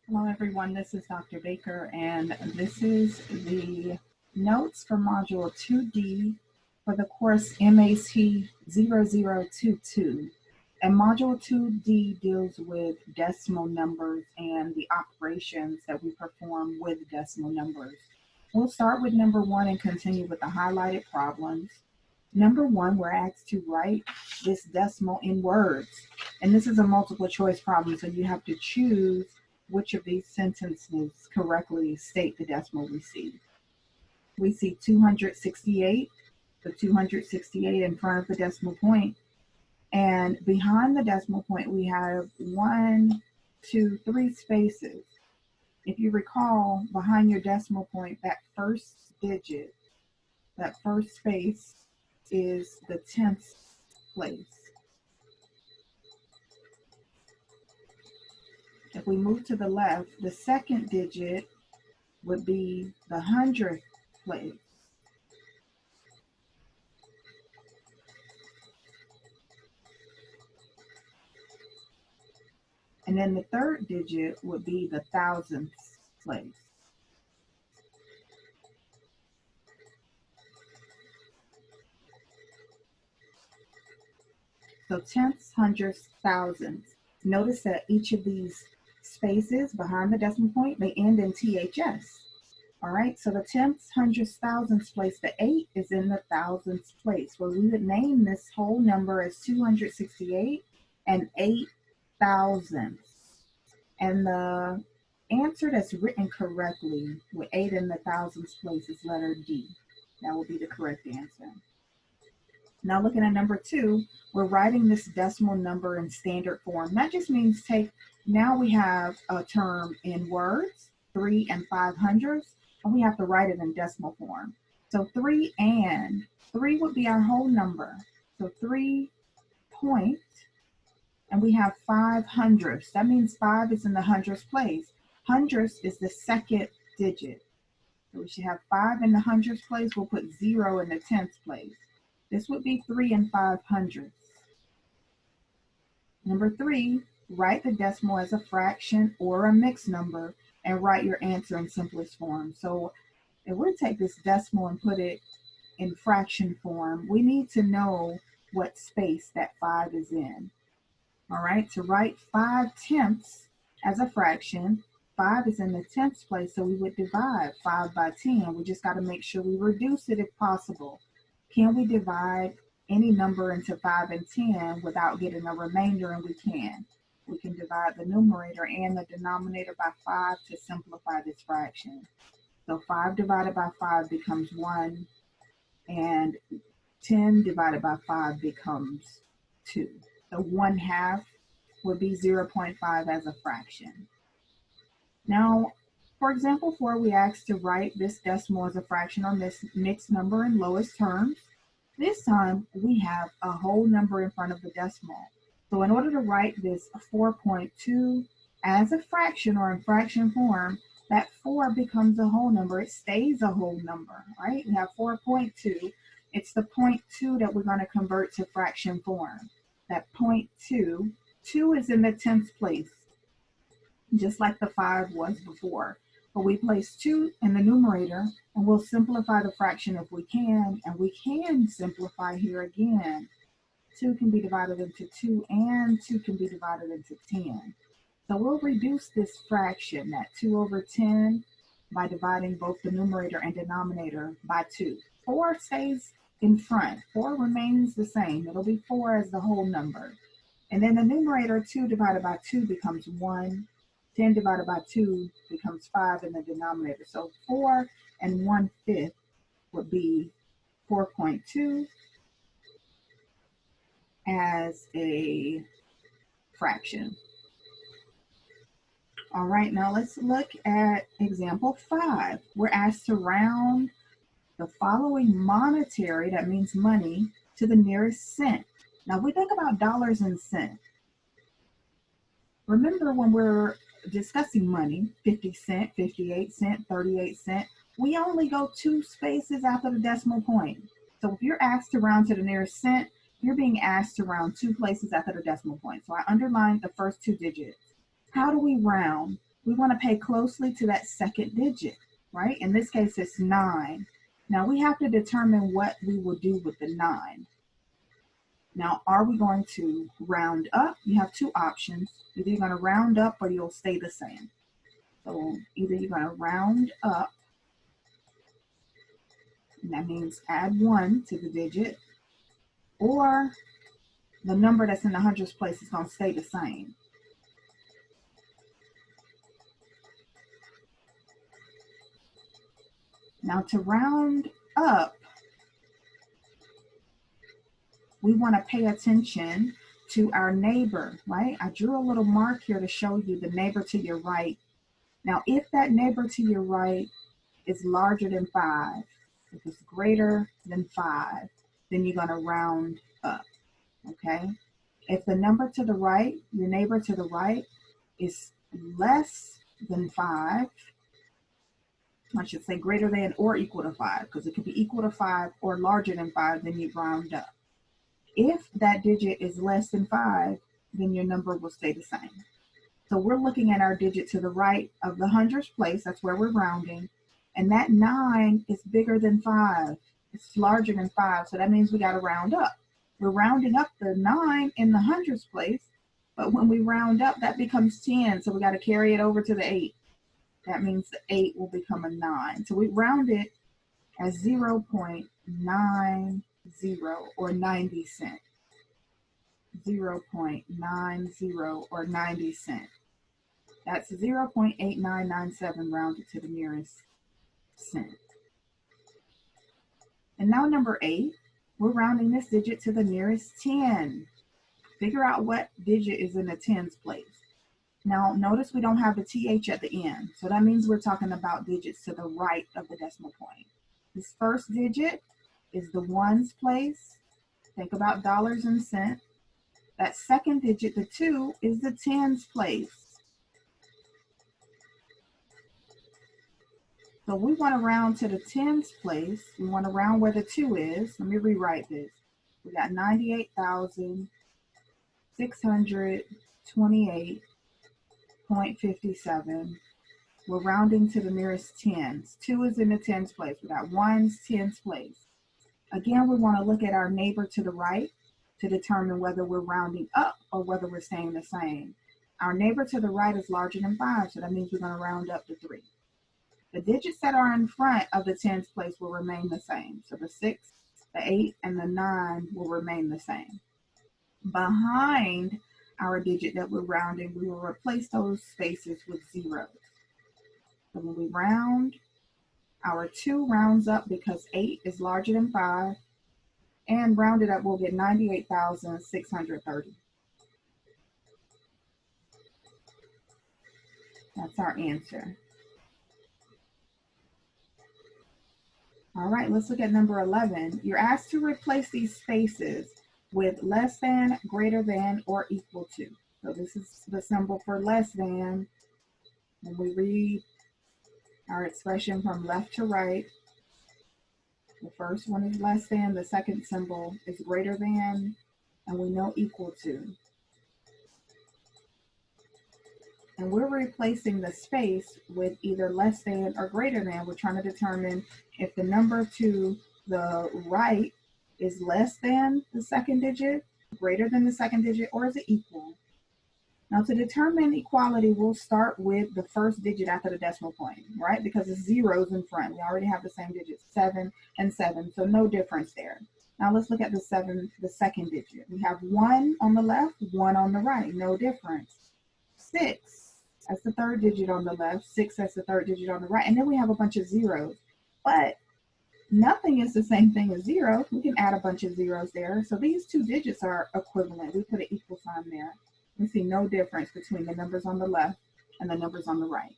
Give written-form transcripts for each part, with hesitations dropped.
Hello everyone, this is Dr. Baker and this is the notes for Module 2D for the course MAT0022. And Module 2D deals with decimal numbers and the operations that we perform with decimal numbers. We'll start with number 1 and continue with the highlighted problems. Number 1, we're asked to write this decimal in words. And this is a multiple choice problem, so you have to choose which of these sentences correctly state the decimal we see. We see 268, the 268 in front of the decimal point, and behind the decimal point we have 1, 2, 3 spaces. If you recall, behind your decimal point, that first digit, that first space is the 10th place. If we move to the left, the second digit would be the 100th place. And then the third digit would be the 1000th place. So tenths, hundredths, thousandths. Notice that each of these spaces behind the decimal point, they end in THS. All right, so the tenths, hundredths, thousandths place, the 8 is in the thousandths place. Well, we would name this whole number as 268 and 8 thousandths. And the answer that's written correctly with 8 in the thousandths place is letter D. That will be the correct answer. Now looking at number 2, we're writing this decimal number in standard form. That just means now we have a term in words, 3 and 500ths, and we have to write it in decimal form. So 3 would be our whole number. So 3 point, and we have 500ths. That means 5 is in the hundredths place. Hundredths is the second digit. So we should have 5 in the hundredths place. We'll put 0 in the tenths place. This would be 3 and 500ths. Number 3, write the decimal as a fraction or a mixed number and write your answer in simplest form. So if we take this decimal and put it in fraction form, we need to know what space that 5 is in. All right, to write 5/10ths as a fraction, 5 is in the tenths place, so we would divide 5 by 10. We just got to make sure we reduce it if possible. Can we divide any number into 5 and 10 without getting a remainder? And we can. We can divide the numerator and the denominator by 5 to simplify this fraction. So 5 divided by 5 becomes 1, and 10 divided by 5 becomes 2. So 1/2 would be 0.5 as a fraction. Now, for example 4, we asked to write this decimal as a fraction or mixed number in lowest terms. This time, we have a whole number in front of the decimal. So in order to write this 4.2 as a fraction or in fraction form, that 4 becomes a whole number. It stays a whole number, right? We have 4.2. It's the 0.2 that we're going to convert to fraction form. That 0.2, 2 is in the 10th place, just like the 5 was before. But we place 2 in the numerator, and we'll simplify the fraction if we can, and we can simplify here again. 2 can be divided into 2, and 2 can be divided into 10. So we'll reduce this fraction, that 2 over 10, by dividing both the numerator and denominator by 2. 4 stays in front. 4 remains the same. It'll be 4 as the whole number. And then the numerator, 2 divided by 2 becomes 1. 10 divided by 2 becomes 5 in the denominator. So 4 and 1/5 would be 4.2 as a fraction. All right, now let's look at example 5. We're asked to round the following monetary, that means money, to the nearest cent. Now we think about dollars and cents. Remember when we're discussing money, 50 cent, 58 cent, 38 cent, we only go 2 spaces after the decimal point. So if you're asked to round to the nearest cent, you're being asked to round 2 places after the decimal point. So I underlined the first 2 digits. How do we round? we want to pay closely to that second digit, right? In this case, it's 9. Now we have to determine what we will do with the 9. Now, are we going to round up? You have two options. Either you're going to round up or you'll stay the same. So either you're going to round up, and that means add 1 to the digit, or the number that's in the hundreds place is going to stay the same. Now to round up, we want to pay attention to our neighbor, right? I drew a little mark here to show you the neighbor to your right. Now, if that neighbor to your right is larger than 5, if it's greater than 5, then you're going to round up, okay? If the number to the right, your neighbor to the right, is less than 5, I should say greater than or equal to 5, because it could be equal to 5 or larger than 5, then you round up. If that digit is less than 5, then your number will stay the same. So we're looking at our digit to the right of the hundreds place, that's where we're rounding, and that 9 is bigger than 5. It's larger than 5, so that means we got to round up. We're rounding up the 9 in the hundreds place, but when we round up, that becomes 10, so we got to carry it over to the 8. That means the 8 will become a 9. So we round it as 0.90 or 90 cents. 0.90 or 90 cents. That's 0.8997 rounded to the nearest cent. And now number 8, we're rounding this digit to the nearest 10. Figure out what digit is in the tens place. Now notice we don't have the TH at the end, so that means we're talking about digits to the right of the decimal point. This first digit is the ones place. Think about dollars and cents. That second digit, the 2, is the tens place. So we want to round to the tens place. We want to round where the 2 is. Let me rewrite this. We got 98,628.57. We're rounding to the nearest tens. 2 is in the tens place. We got ones, tens place. Again, we want to look at our neighbor to the right to determine whether we're rounding up or whether we're staying the same. Our neighbor to the right is larger than 5, so that means we're going to round up to 3. The digits that are in front of the tens place will remain the same. So the 6, the 8, and the 9 will remain the same. Behind our digit that we're rounding, we will replace those spaces with zeros. So when we round, our 2 rounds up because 8 is larger than 5, and rounded up, we'll get 98,630. That's our answer. All right, let's look at number 11. You're asked to replace these spaces with less than, greater than, or equal to. So this is the symbol for less than. When we read our expression from left to right, the first one is less than, the second symbol is greater than, and we know equal to. And we're replacing the space with either less than or greater than. We're trying to determine if the number to the right is less than the second digit, greater than the second digit, or is it equal? Now to determine equality, we'll start with the first digit after the decimal point, right? Because it's zeros in front. We already have the same digits, 7 and 7, so no difference there. Now let's look at the second digit. We have 1 on the left, 1 on the right, no difference. 6, that's the third digit on the left, 6, that's the third digit on the right, and then we have a bunch of zeros. But nothing is the same thing as 0. We can add a bunch of zeros there. So these two digits are equivalent. We put an equal sign there. We see no difference between the numbers on the left and the numbers on the right.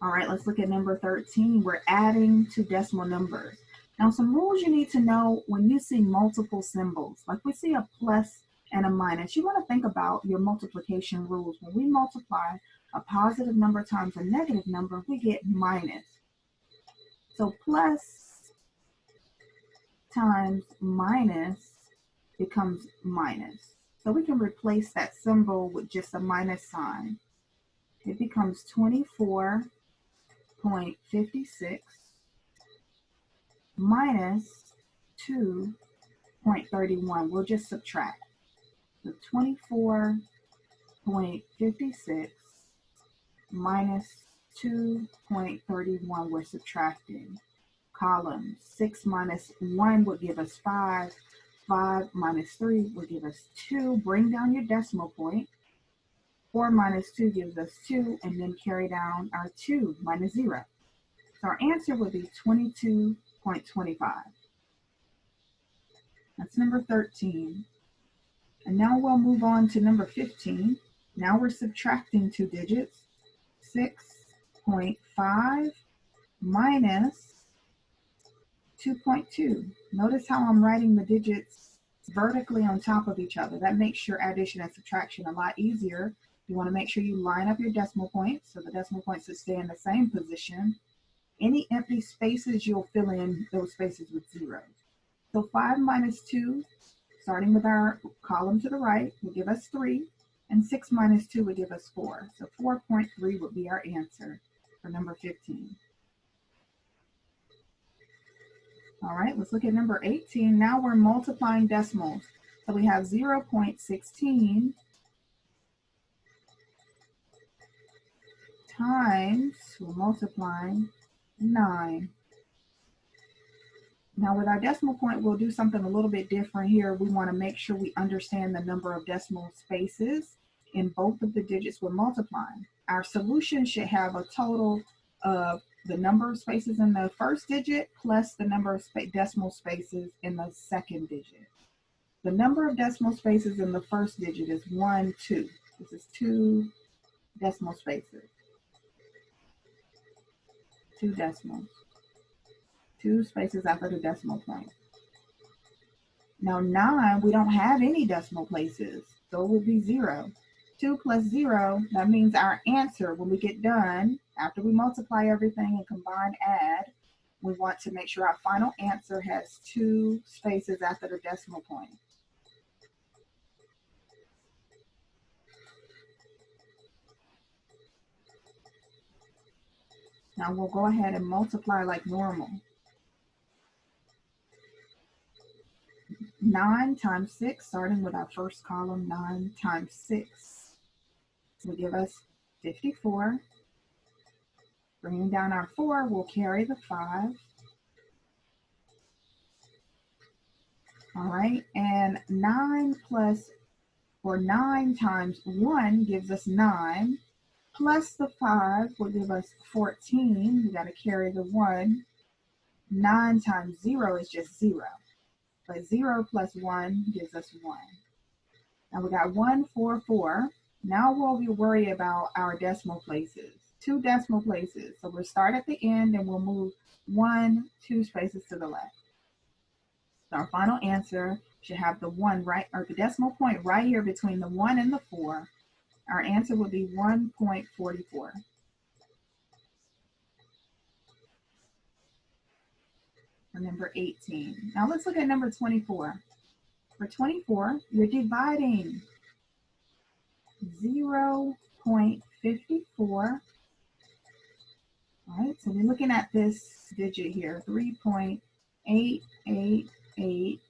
All right, let's look at number 13. We're adding to decimal numbers. Now, some rules you need to know when you see multiple symbols, like we see a plus and a minus. You want to think about your multiplication rules. When we multiply a positive number times a negative number, we get minus. So plus times minus becomes minus. So we can replace that symbol with just a minus sign. It becomes 24.56 minus 2.31. We'll just subtract. So 24.56 minus 2.31, we're subtracting. Column 6 minus 1 would give us 5. 5 minus 3 would give us 2. Bring down your decimal point. 4 minus 2 gives us 2, and then carry down our 2 minus 0. So our answer would be 22.25. That's number 13. And now we'll move on to number 15. Now we're subtracting 2 digits. 6.5 minus 2.2. Notice how I'm writing the digits vertically on top of each other. That makes your addition and subtraction a lot easier. You want to make sure you line up your decimal points so the decimal points will stay in the same position. Any empty spaces, you'll fill in those spaces with zeros. So 5 minus 2, starting with our column to the right, will give us 3. And 6 minus 2 would give us 4. So 4.3 would be our answer for number 15. All right, let's look at number 18. Now we're multiplying decimals. So we have 0.16 times, we're multiplying 9. Now with our decimal point, we'll do something a little bit different here. We want to make sure we understand the number of decimal spaces in both of the digits we're multiplying. Our solution should have a total of the number of spaces in the first digit plus the number of decimal spaces in the second digit. The number of decimal spaces in the first digit is 1, 2. This is 2 decimal spaces. 2 decimals. 2 spaces after the decimal point. Now 9, we don't have any decimal places, so it would be 0. 2 plus 0, that means our answer, when we get done, after we multiply everything and combine add, we want to make sure our final answer has 2 spaces after the decimal point. Now we'll go ahead and multiply like normal. 9 times 6, starting with our first column, 9 times 6 will give us 54. Bringing down our 4, we'll carry the 5. All right, and 9 times 1 gives us 9, plus the 5 will give us 14. We got to carry the 1. 9 times 0 is just 0. But 0 plus 1 gives us 1. Now we got 1, 4, 4. Now we'll worry about our decimal places. 2 decimal places. So we'll start at the end and we'll move 1, 2 spaces to the left. So our final answer should have the 1 right, or the decimal point right here between the 1 and the 4. Our answer would be 1.44. For number 18. Now let's look at number 24. For 24, you're dividing 0.54. All right, so we're looking at this digit here, 3.888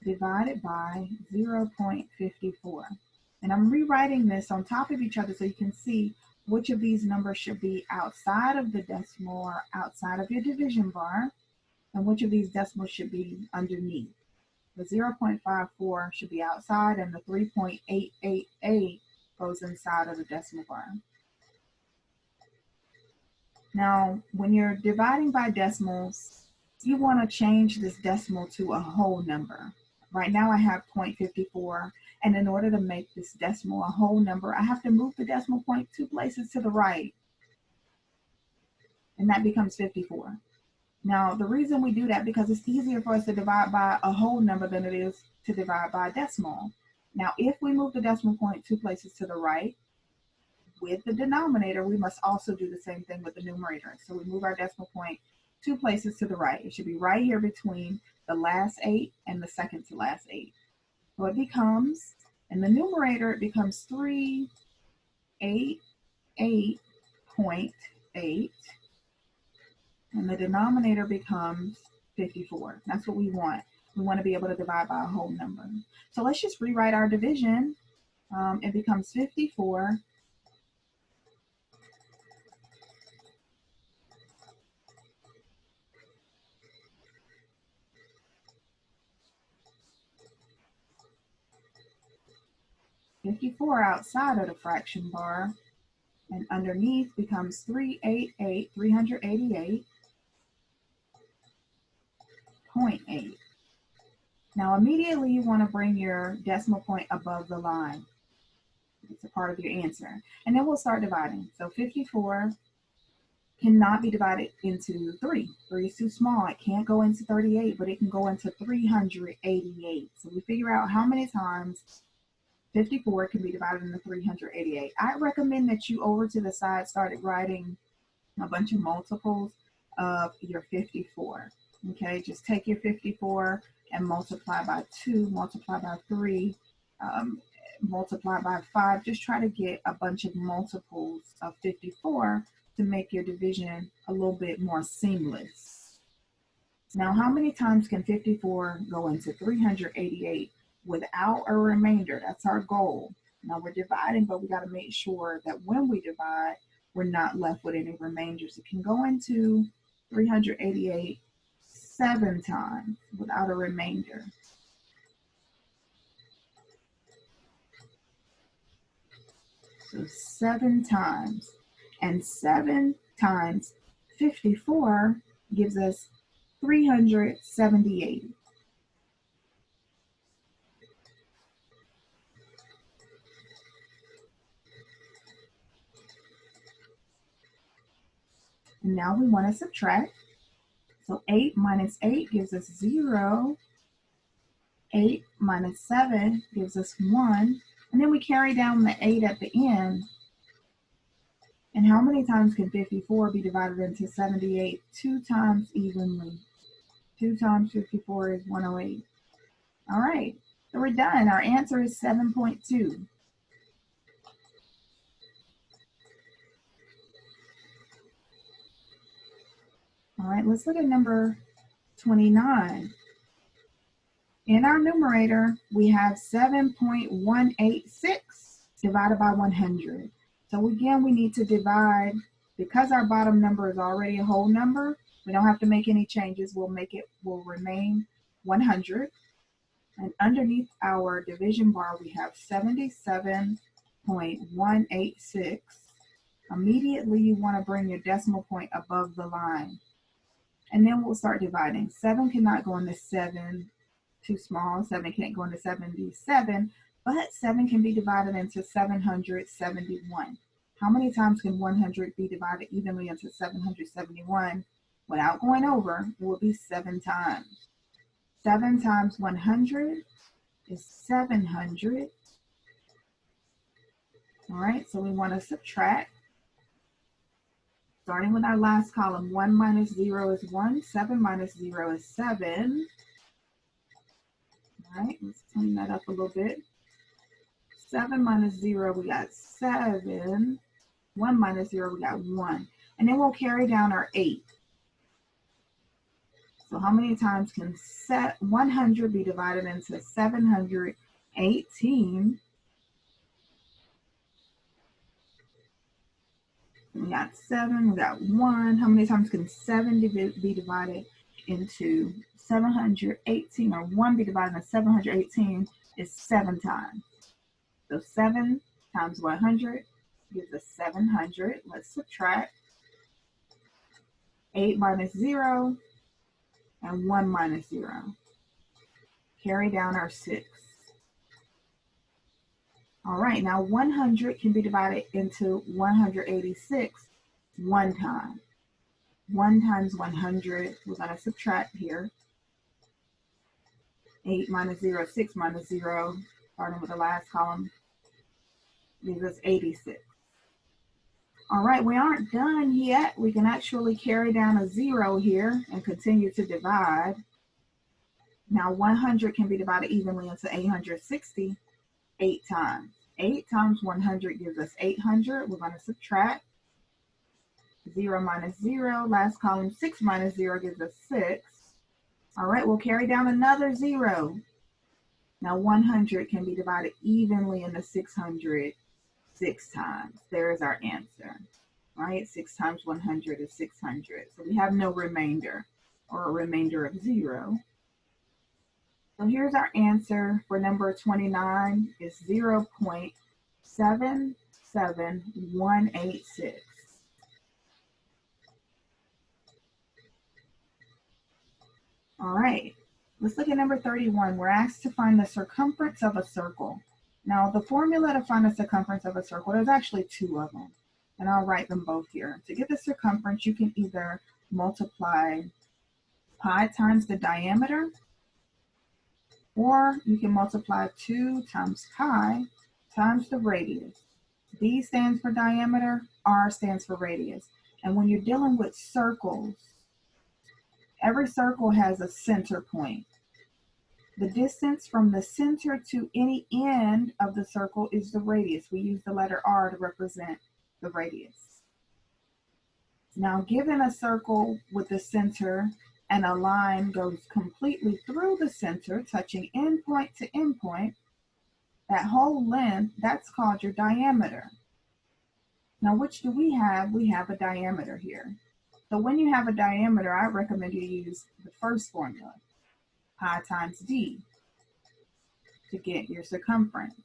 divided by 0.54. And I'm rewriting this on top of each other so you can see which of these numbers should be outside of the decimal or outside of your division bar, and which of these decimals should be underneath. The 0.54 should be outside, and the 3.888 goes inside of the decimal bar. Now, when you're dividing by decimals, you want to change this decimal to a whole number. Right now I have 0.54, and in order to make this decimal a whole number, I have to move the decimal point 2 places to the right, and that becomes 54. Now, the reason we do that, because it's easier for us to divide by a whole number than it is to divide by a decimal. Now, if we move the decimal point 2 places to the right, with the denominator, we must also do the same thing with the numerator. So we move our decimal point 2 places to the right. It should be right here between the last 8 and the second to last 8. So it becomes In the numerator, it becomes 388.8, and the denominator becomes 54. That's what we want. We want to be able to divide by a whole number. So let's just rewrite our division. It becomes 54 outside of the fraction bar, and underneath becomes 388.8. Now immediately you want to bring your decimal point above the line. It's a part of your answer. And then we'll start dividing. So 54 cannot be divided into 3. 3 is too small. It can't go into 38, but it can go into 388. So we figure out how many times 54 can be divided into 388. I recommend that you over to the side started writing a bunch of multiples of your 54. Okay, just take your 54 and multiply by 2, multiply by 3, multiply by 5. Just try to get a bunch of multiples of 54 to make your division a little bit more seamless. Now, how many times can 54 go into 388 without a remainder? That's our goal. Now we're dividing, but we got to make sure that when we divide, we're not left with any remainders. It can go into 388 7 times without a remainder. So 7 times. And 7 times 54 gives us 378. And now we want to subtract. So 8 minus 8 gives us 0. 8 minus 7 gives us 1. And then we carry down the 8 at the end. And how many times can 54 be divided into 78? 2 times evenly. 2 times 54 is 108. All right, so we're done. Our answer is 7.2. All right, let's look at number 29. In our numerator, we have 7.186 divided by 100. So again, we need to divide, because our bottom number is already a whole number, we don't have to make any changes. Will remain 100. And underneath our division bar, we have 77.186. Immediately, you want to bring your decimal point above the line. And then we'll start dividing. 7 cannot go into 7, too small. 7 can't go into 77, but 7 can be divided into 771. How many times can 100 be divided evenly into 771 without going over? It will be 7 times. 7 times 100 is 700. All right, so we want to subtract. Starting with our last column, 1 minus 0 is 1, 7 minus 0 is 7. All right, let's clean that up a little bit. 7 minus 0, we got 7. 1 minus 0, we got 1. And then we'll carry down our 8. So how many times can 100 be divided into 718? We got 7, we got 1. How many times can 7 be divided into 718, or 1 be divided into 718 is 7 times. So 7 times 100 gives us 700. Let's subtract. 8 minus 0 and 1 minus 0. Carry down our 6. All right, now 100 can be divided into 186 one time. 1 times 100, we're going to subtract here. 8 minus 0, 6 minus 0, starting with the last column, gives us 86. All right, we aren't done yet. We can actually carry down a 0 here and continue to divide. Now 100 can be divided evenly into 860. 8 times. 8 times 100 gives us 800. We're going to subtract. 0 minus 0. Last column, 6 minus 0 gives us 6. All right, we'll carry down another 0. Now 100 can be divided evenly into 600 6 times. There is our answer. All right, 6 times 100 is 600. So we have no remainder, or a remainder of 0. So here's our answer for number 29 is 0.77186. All right, let's look at number 31. We're asked to find the circumference of a circle. Now the formula to find the circumference of a circle, there's actually 2 of them, and I'll write them both here. To get the circumference, you can either multiply pi times the diameter, or you can multiply 2 times pi times the radius. D stands for diameter, R stands for radius. And when you're dealing with circles, every circle has a center point. The distance from the center to any end of the circle is the radius. We use the letter R to represent the radius. Now, given a circle with a center and a line goes completely through the center, touching endpoint to endpoint, that whole length, that's called your diameter. Now, which do we have? We have a diameter here. So when you have a diameter, I recommend you use the first formula, pi times d, to get your circumference.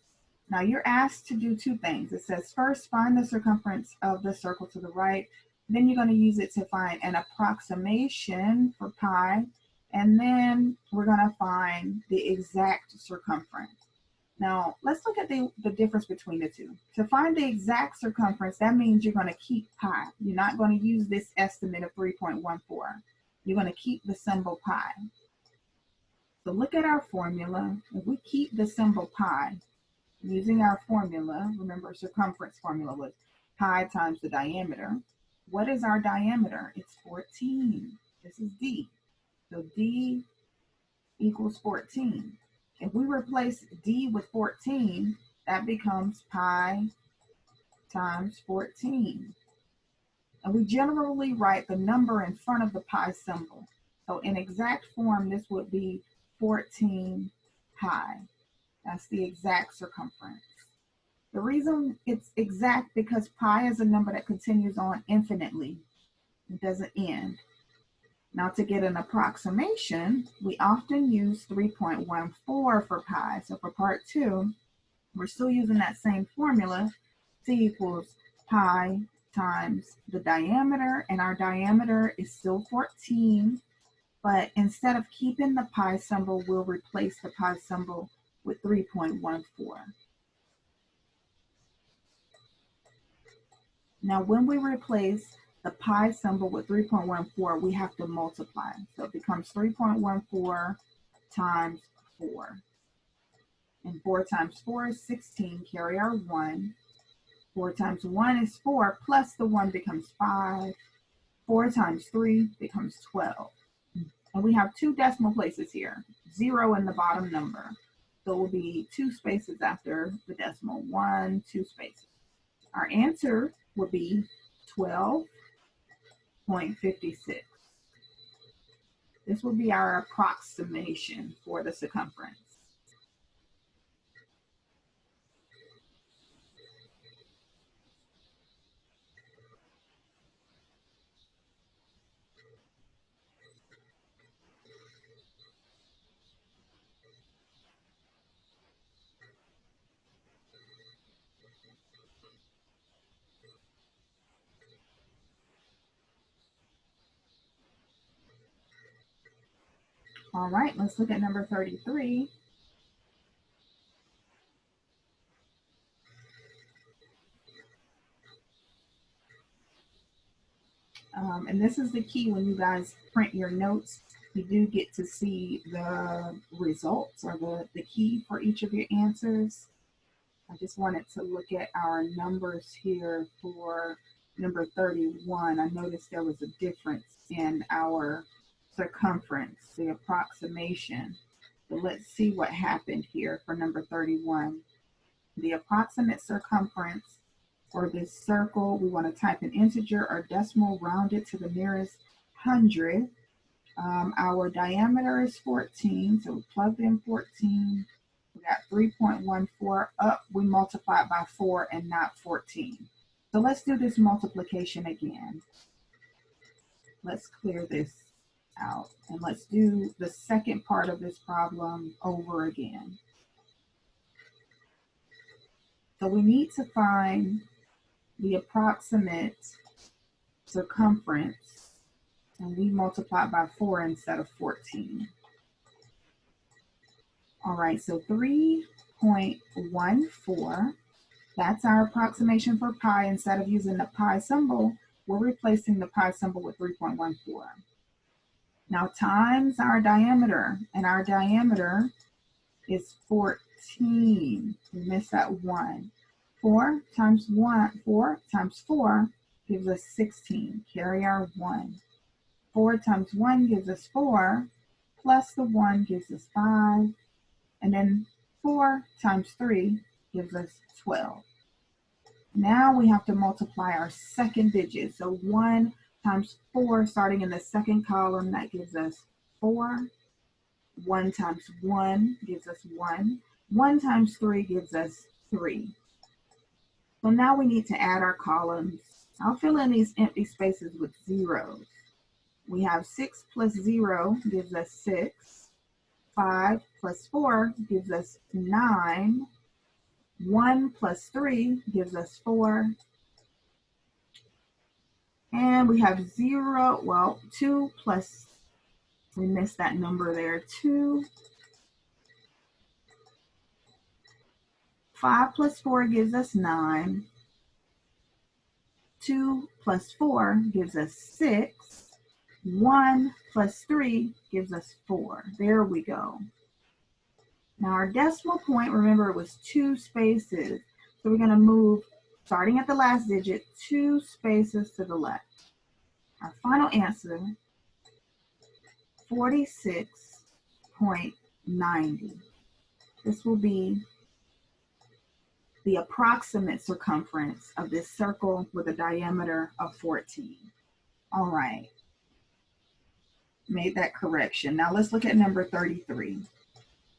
Now you're asked to do 2 things. It says first find the circumference of the circle to the right, then you're going to use it to find an approximation for pi, and then we're going to find the exact circumference. Now let's look at the difference between the 2. To find the exact circumference, that means you're going to keep pi. You're not going to use this estimate of 3.14. You're going to keep the symbol pi. So look at our formula. If we keep the symbol pi, using our formula, remember circumference formula was pi times the diameter. What is our diameter? It's 14. This is D. So D equals 14. If we replace D with 14, that becomes pi times 14. And we generally write the number in front of the pi symbol. So in exact form, this would be 14 pi. That's the exact circumference. The reason it's exact because pi is a number that continues on infinitely. It doesn't end. Now to get an approximation, we often use 3.14 for pi. So for part 2, we're still using that same formula. C equals pi times the diameter, and our diameter is still 14. But instead of keeping the pi symbol, we'll replace the pi symbol with 3.14. Now, when we replace the pi symbol with 3.14, we have to multiply. So it becomes 3.14 times 4. And 4 times 4 is 16, carry our 1. 4 times 1 is 4, plus the 1 becomes 5. 4 times 3 becomes 12. And we have 2 decimal places here, 0 in the bottom number. So it will be 2 spaces after the decimal, 1, 2 spaces. Our answer will be 12.56. This will be our approximation for the circumference. All right, let's look at number 33. And this is the key when you guys print your notes. You do get to see the results or the key for each of your answers. I just wanted to look at our numbers here for number 31. I noticed there was a difference in our circumference, the approximation. So let's see what happened here for number 31. the approximate circumference for this circle. We want to type an integer or decimal rounded to the nearest hundred. Our diameter is 14, so we plugged in 14. We got 3.14 up. We multiply it by 4 and not 14. So let's do this multiplication again. Let's clear this out and let's do the second part of this problem over again. So we need to find the approximate circumference, and we multiply by 4 instead of 14. All right, so 3.14, that's our approximation for pi. Instead of using the pi symbol, we're replacing the pi symbol with 3.14. Now times our diameter, and our diameter is 14. We missed that 1. 4 times 4 gives us 16. Carry our 1. 4 times 1 gives us 4, plus the 1 gives us 5, and then 4 times 3 gives us 12. Now we have to multiply our second digit. So 1 times 4, starting in the second column, that gives us 4. 1 times 1 gives us 1. 1 times 3 gives us 3. So now we need to add our columns. I'll fill in these empty spaces with zeros. We have 6 plus 0 gives us 6. 5 plus 4 gives us 9. 1 plus 3 gives us 4. And we have 2 plus, we missed that number there, 2. 5 plus 4 gives us 9. 2 plus 4 gives us 6. 1 plus 3 gives us 4. There we go. Now our decimal point, remember, it was 2 spaces. So we're going to move, starting at the last digit, 2 spaces to the left. Our final answer, 46.90. This will be the approximate circumference of this circle with a diameter of 14. All right. Made that correction. Now let's look at number 33.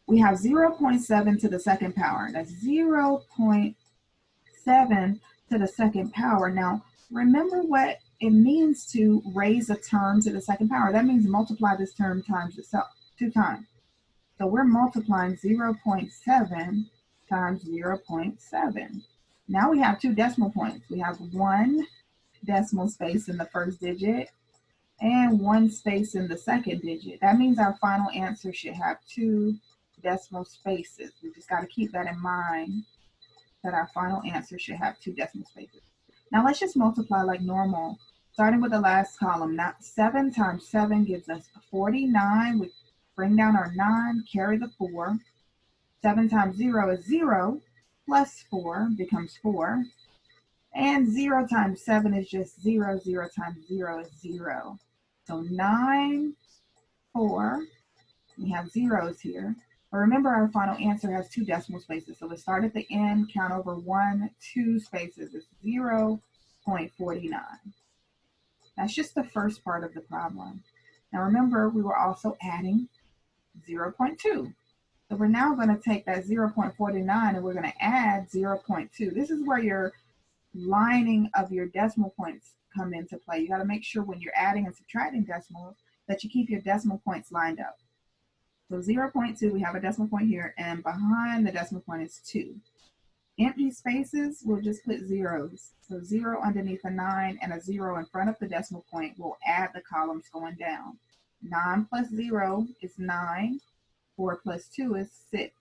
We have 0.7 to the second power. That's 0.7 to the second power. Now, remember what it means to raise a term to the second power. That means multiply this term times itself 2 times. So we're multiplying 0.7 times 0.7. Now we have 2 decimal points. We have 1 decimal space in the first digit and 1 space in the second digit. That means our final answer should have 2 decimal spaces. We just got to keep that in mind, that our final answer should have 2 decimal spaces. Now let's just multiply like normal, starting with the last column. Now 7 times 7 gives us 49. We bring down our 9, carry the 4. 7 times 0 is 0, plus 4 becomes 4. And 0 times 7 is just 0. 0 times 0 is 0. So 9, 4, we have zeros here. But remember, our final answer has 2 decimal spaces. So let's start at the end, count over 1, 2 spaces. It's 0.49. That's just the first part of the problem. Now remember, we were also adding 0.2. So we're now going to take that 0.49 and we're going to add 0.2. This is where your lining of your decimal points come into play. You got to make sure when you're adding and subtracting decimals that you keep your decimal points lined up. So 0.2, we have a decimal point here, and behind the decimal point is 2. Empty spaces, we'll just put zeros. So 0 underneath a 9 and a 0 in front of the decimal point. We'll add the columns going down. 9 plus 0 is 9. 4 plus 2 is 6.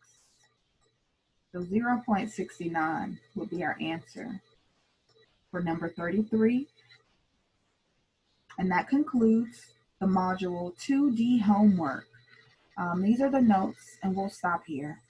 So 0.69 will be our answer for number 33. And that concludes the module 2D homework. These are the notes, and we'll stop here.